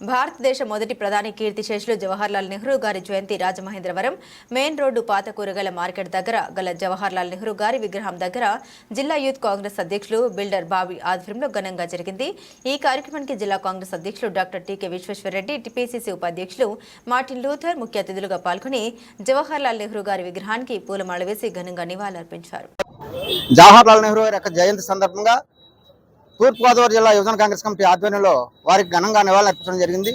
భారతదేశ మొదటి ప్రధాని కీర్తిశేషులు జవహర్లాల్ నెహ్రూ గారి జయంతి రాజమహేంద్రవరం మెయిన్ రోడ్డు పాత కూరగాయల మార్కెట్ దగ్గర గల జవహర్లాల్ నెహ్రూ గారి విగ్రహం దగ్గర జిల్లా యూత్ కాంగ్రెస్ అధ్యక్షులు బిల్డర్ బాబీ ఆధ్వర్యంలో ఘనంగా జరిగింది। ఈ కార్యక్రమానికి జిల్లా కాంగ్రెస్ అధ్యక్షులు డాక్టర్ టీకే విశ్వేశ్వరరెడ్డి, టీపీసీసీ ఉపాధ్యక్షులు మార్టిన్ లూథర్ ముఖ్య అతిథులుగా పాల్గొని జవహర్లాల్ నెహ్రూ గారి విగ్రహానికి పూలమాల వేసి ఘనంగా నివాళులర్పించారు। జవహర్లాల్ నెహ్రూ యొక్క జయంతి సందర్భంగా తూర్పుగోదావరి జిల్లా యువజన కాంగ్రెస్ కమిటీ ఆధ్వర్యంలో వారికి ఘనంగా నివాళులర్పించడం జరిగింది।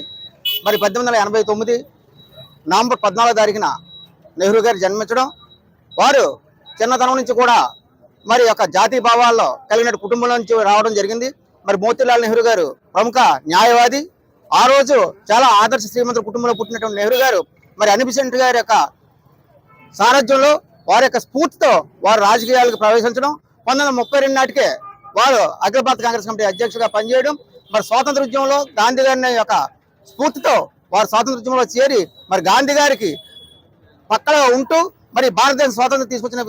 మరి 1889 నవంబర్ 14వ తారీఖున నెహ్రూ గారు జన్మించడం, వారు చిన్నతనం నుంచి కూడా మరి యొక్క జాతీయ భావాల్లో కలిగిన కుటుంబంలో నుంచి రావడం జరిగింది। మరి మోతీలాల్ నెహ్రూ గారు ప్రముఖ న్యాయవాది, ఆ రోజు చాలా ఆదర్శ శ్రీమంతుల కుటుంబంలో పుట్టినటువంటి నెహ్రూ గారు మరి అనిబిసెంట్ గారి యొక్క సారథ్యంలో వారి యొక్క స్ఫూర్తితో వారు రాజకీయాలకు ప్రవేశించడం, 1932 నాటికే వారు అఖిల భారత కాంగ్రెస్ కమిటీ అధ్యక్షుడిగా పనిచేయడం, మరి స్వాతంత్ర ఉద్యమంలో గాంధీ గారి యొక్క స్ఫూర్తితో వారు స్వాతంత్ర ఉద్యమంలో చేరి మరి గాంధీ గారికి పక్కన ఉంటూ మరి భారతదేశ స్వాతంత్రం తీసుకొచ్చిన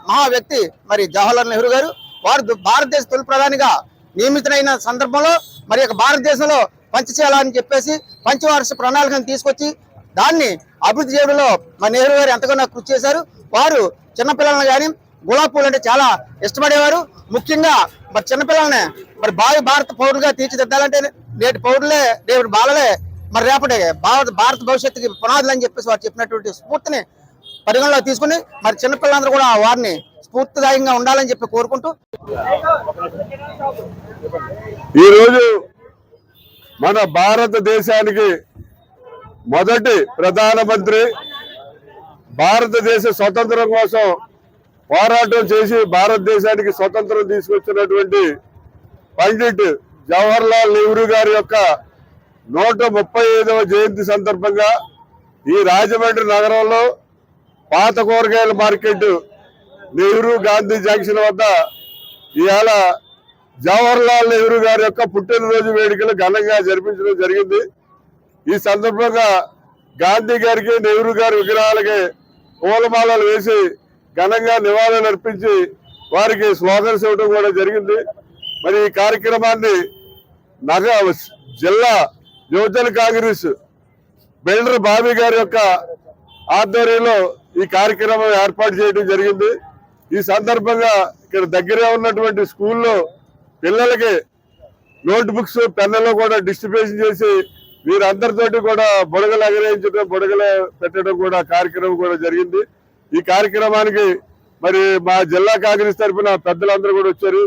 మహా వ్యక్తి మరి జవహర్లాల్ నెహ్రూ గారు। వారు భారతదేశ తొలి ప్రధానిగా నియమితులైన సందర్భంలో మరి భారతదేశంలో పంచశీల అని చెప్పేసి పంచవార్ష ప్రణాళికను తీసుకొచ్చి దాన్ని అభివృద్ధి చేయడంలో మరి నెహ్రూ గారు ఎంతగానో కృషి చేశారు। వారు చిన్నపిల్లలను కానీ గులాబీ పూలు అంటే చాలా ఇష్టపడేవారు। ముఖ్యంగా మరి చిన్నపిల్లల్ని మరి భారత పౌరులుగా తీర్చిదిద్దాలంటే నేటి పౌరులే రేపటి బాలలే మరి రేపటి భారత భవిష్యత్తుకి పునాదులు అని చెప్పేసి వారు చెప్పినటువంటి స్ఫూర్తిని పరిగణలో తీసుకుని మరి చిన్నపిల్లలందరూ కూడా వారిని స్ఫూర్తిదాయంగా ఉండాలని చెప్పి కోరుకుంటూ ఈరోజు మన భారతదేశానికి మొదటి ప్రధానమంత్రి, భారతదేశ స్వతంత్రం కోసం పోరాటం చేసి భారతదేశానికి స్వతంత్రం తీసుకొచ్చినటువంటి పండిట్ జవహర్లాల్ నెహ్రూ గారి యొక్క 135వ జయంతి సందర్భంగా ఈ రాజమండ్రి నగరంలో పాత కూరగాయల మార్కెట్ నెహ్రూ గాంధీ జంక్షన్ వద్ద ఇవాళ జవహర్లాల్ నెహ్రూ గారి యొక్క పుట్టినరోజు వేడుకలు ఘనంగా జరిపించడం జరిగింది। ఈ సందర్భంగా గాంధీ గారికి నెహ్రూ గారి విగ్రహాలకి పూలమాలలు వేసి ఘనంగా నివాళులు అర్పించి వారికి స్లోగన్స్ ఇవ్వడం కూడా జరిగింది। మరి ఈ కార్యక్రమాన్ని జిల్లా యువజన కాంగ్రెస్ బిల్డర్ బాబీ గారి యొక్క ఆధ్వర్యంలో ఈ కార్యక్రమం ఏర్పాటు చేయడం జరిగింది। ఈ సందర్భంగా ఇక్కడ దగ్గరే ఉన్నటువంటి స్కూల్లో పిల్లలకి నోట్ బుక్స్, పెన్నులు కూడా డిస్ట్రిబ్యూషన్ చేసి వీరందరితోటి కూడా బుడగలు ఎగరేయించడం, బుడగలు పెట్టడం కూడా కార్యక్రమం కూడా జరిగింది। ఈ కార్యక్రమానికి మరి మా జిల్లా కాంగ్రెస్ తరఫున పెద్దలందరూ కూడా వచ్చారు।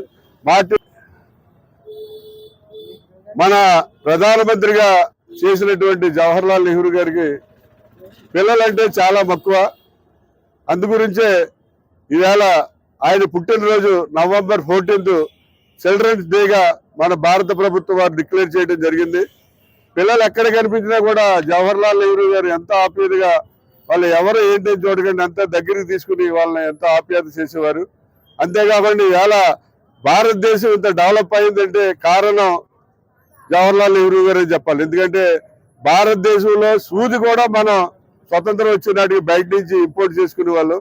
మన ప్రధానమంత్రిగా చేసినటువంటి జవహర్లాల్ నెహ్రూ గారికి పిల్లలంటే చాలా మక్కువ। అందుగురించే ఇవాళ ఆయన పుట్టినరోజు నవంబర్ 14th చిల్డ్రన్స్ డేగా మన భారత ప్రభుత్వం వారు డిక్లేర్ చేయడం జరిగింది। పిల్లలు ఎక్కడ కనిపించినా కూడా జవహర్లాల్ నెహ్రూ గారు ఎంత ఆప్యాయతగా వాళ్ళు ఎవరు ఏంటి చూడకండి అంత దగ్గరికి తీసుకుని వాళ్ళని ఎంత ఆప్యాయత చేసేవారు। అంతేకాకుండా ఇవాళ భారతదేశం ఇంత డెవలప్ అయిందంటే కారణం జవహర్లాల్ నెహ్రూ గారే చెప్పాలి। ఎందుకంటే భారతదేశంలో సూది కూడా మనం స్వతంత్రం వచ్చిన నాటికి బయట నుంచి ఇంపోర్ట్ చేసుకునే వాళ్ళు,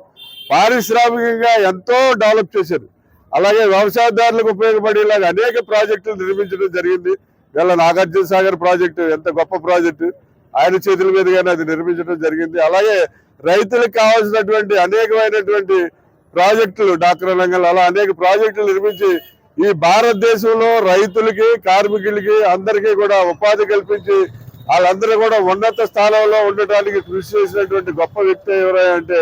పారిశ్రామికంగా ఎంతో డెవలప్ చేశారు। అలాగే వ్యవసాయదారులకు ఉపయోగపడేలాగా అనేక ప్రాజెక్టులు నిర్మించడం జరిగింది। ఇవాళ నాగార్జున సాగర్ ప్రాజెక్టు ఎంత గొప్ప ప్రాజెక్టు, ఆయన చేతుల మీదుగానే అది నిర్మించడం జరిగింది। అలాగే రైతులకు కావాల్సినటువంటి అనేకమైనటువంటి ప్రాజెక్టులు డాక్టర్ రంగంలో అలా అనేక ప్రాజెక్టులు నిర్మించి ఈ భారతదేశంలో రైతులకి, కార్మికులకి అందరికీ కూడా ఉపాధి కల్పించి వాళ్ళందరూ కూడా ఉన్నత స్థానంలో ఉండటానికి కృషి చేసినటువంటి గొప్ప వ్యక్తి ఎవరంటే